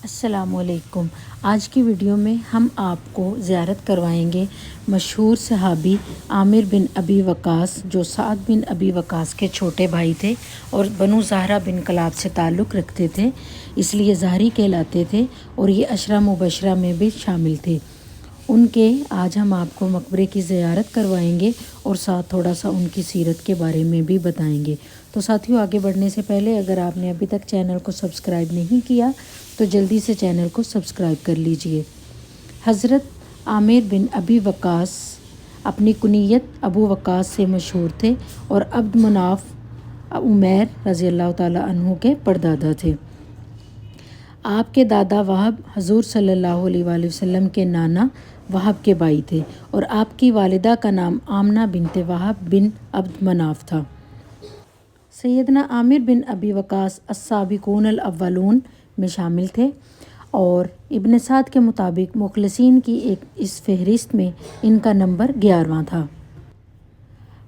السلام علیکم۔ آج کی ویڈیو میں ہم آپ کو زیارت کروائیں گے مشہور صحابی عامر بن ابی وقاص، جو سعد بن ابی وقاص کے چھوٹے بھائی تھے اور بنو زہرہ بن کلاب سے تعلق رکھتے تھے، اس لیے زہری کہلاتے تھے اور یہ عشرہ مبشرہ میں بھی شامل تھے۔ ان کے آج ہم آپ کو مقبرے کی زیارت کروائیں گے اور ساتھ تھوڑا سا ان کی سیرت کے بارے میں بھی بتائیں گے۔ تو ساتھیوں، آگے بڑھنے سے پہلے اگر آپ نے ابھی تک چینل کو سبسکرائب نہیں کیا تو جلدی سے چینل کو سبسکرائب کر لیجئے۔ حضرت عامر بن ابی وقاص اپنی کنیت ابو وقاص سے مشہور تھے اور عبد مناف عمیر رضی اللہ تعالیٰ عنہ کے پردادا تھے۔ آپ کے دادا وہب حضور صلی اللہ علیہ وآلہ وسلم کے نانا وہب کے بھائی تھے اور آپ کی والدہ کا نام آمنہ بنت وہب بن عبد مناف تھا۔ سیدنا عامر بن ابی وقاص السابقون الاولون میں شامل تھے اور ابن سعد کے مطابق مخلصین کی اس فہرست میں ان کا نمبر 11واں تھا۔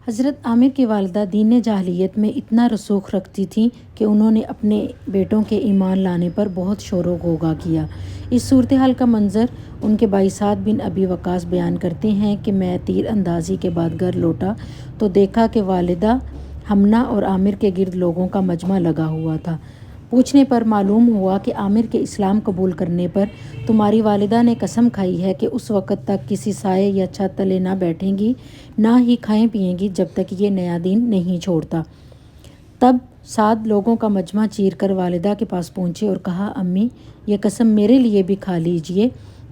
حضرت عامر کی والدہ دین جاہلیت میں اتنا رسوخ رکھتی تھیں کہ انہوں نے اپنے بیٹوں کے ایمان لانے پر بہت شور و غوغا کیا۔ اس صورتحال کا منظر ان کے بھائی سعد بن ابی وقاص بیان کرتے ہیں کہ میں تیر اندازی کے بعد گھر لوٹا تو دیکھا کہ والدہ حمنہ اور عامر کے گرد لوگوں کا مجمع لگا ہوا تھا۔ پوچھنے پر معلوم ہوا کہ عامر کے اسلام قبول کرنے پر تمہاری والدہ نے قسم کھائی ہے کہ اس وقت تک کسی سائے یا چھت تلے نہ بیٹھیں گی، نہ ہی کھائیں پئیں گی جب تک یہ نیا دین نہیں چھوڑتا۔ تب سعد لوگوں کا مجمع چیر کر والدہ کے پاس پہنچے اور کہا، امی، یہ قسم میرے لیے بھی کھا لیجئے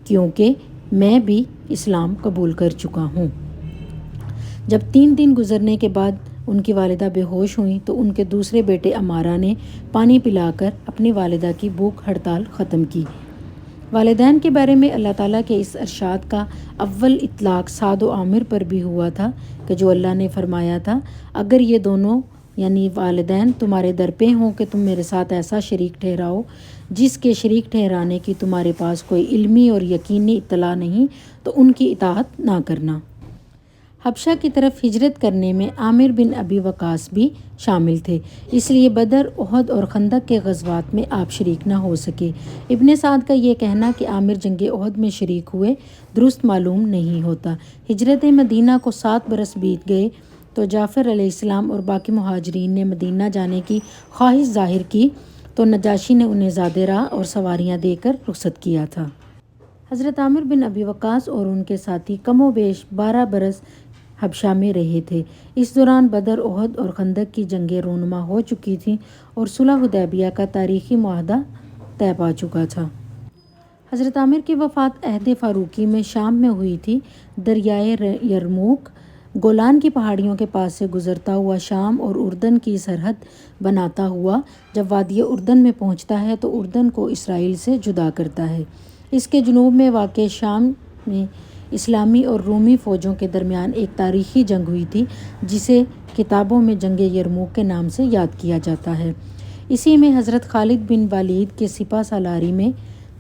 کیونکہ میں بھی اسلام قبول کر چکا ہوں۔ جب 3 دن گزرنے کے بعد ان کی والدہ بے ہوش ہوئیں تو ان کے دوسرے بیٹے عمارہ نے پانی پلا کر اپنی والدہ کی بھوک ہڑتال ختم کی۔ والدین کے بارے میں اللہ تعالیٰ کے اس ارشاد کا اول اطلاق سعد و عامر پر بھی ہوا تھا کہ جو اللہ نے فرمایا تھا، اگر یہ دونوں یعنی والدین تمہارے در پہ ہوں کہ تم میرے ساتھ ایسا شریک ٹھہراؤ جس کے شریک ٹھہرانے کی تمہارے پاس کوئی علمی اور یقینی اطلاع نہیں تو ان کی اطاعت نہ کرنا۔ حبشہ کی طرف ہجرت کرنے میں عامر بن ابی وقاص بھی شامل تھے، اس لیے بدر، احد اور خندق کے غزوات میں آپ شریک نہ ہو سکے۔ ابن سعد کا یہ کہنا کہ عامر جنگ احد میں شریک ہوئے درست معلوم نہیں ہوتا۔ ہجرت مدینہ کو 7 برس بیت گئے تو جعفر علیہ السلام اور باقی مہاجرین نے مدینہ جانے کی خواہش ظاہر کی تو نجاشی نے انہیں زاد راہ اور سواریاں دے کر رخصت کیا تھا۔ حضرت عامر بن ابی وقاص اور ان کے ساتھی کم و بیش 12 برس حبشہ میں رہے تھے۔ اس دوران بدر، احد اور خندق کی جنگیں رونما ہو چکی تھیں اور صلح حدیبیہ کا تاریخی معاہدہ طے پا چکا تھا۔ حضرت عامر کی وفات عہد فاروقی میں شام میں ہوئی تھی۔ دریائے یرموک گولان کی پہاڑیوں کے پاس سے گزرتا ہوا شام اور اردن کی سرحد بناتا ہوا جب وادی اردن میں پہنچتا ہے تو اردن کو اسرائیل سے جدا کرتا ہے۔ اس کے جنوب میں واقع شام میں اسلامی اور رومی فوجوں کے درمیان ایک تاریخی جنگ ہوئی تھی جسے کتابوں میں جنگ یرموک کے نام سے یاد کیا جاتا ہے۔ اسی میں حضرت خالد بن ولید کے سپہ سالاری میں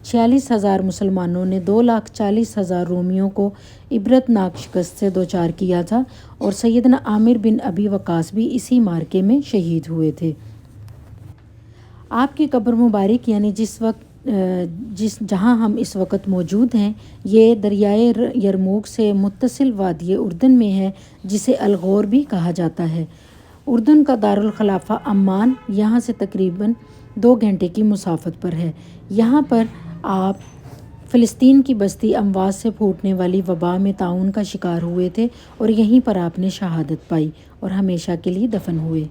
46,000 مسلمانوں نے 2,40,000 رومیوں کو عبرتناک شکست سے دوچار کیا تھا اور سیدنا عامر بن ابی وقاص بھی اسی معرکے میں شہید ہوئے تھے۔ آپ کی قبر مبارک یعنی جہاں ہم اس وقت موجود ہیں، یہ دریائے یرموک سے متصل وادی اردن میں ہے جسے الغور بھی کہا جاتا ہے۔ اردن کا دارالخلافہ عمان یہاں سے تقریباً 2 گھنٹے کی مسافت پر ہے۔ یہاں پر آپ فلسطین کی بستی امواس سے پھوٹنے والی وبا میں طاعون کا شکار ہوئے تھے اور یہیں پر آپ نے شہادت پائی اور ہمیشہ کے لیے دفن ہوئے۔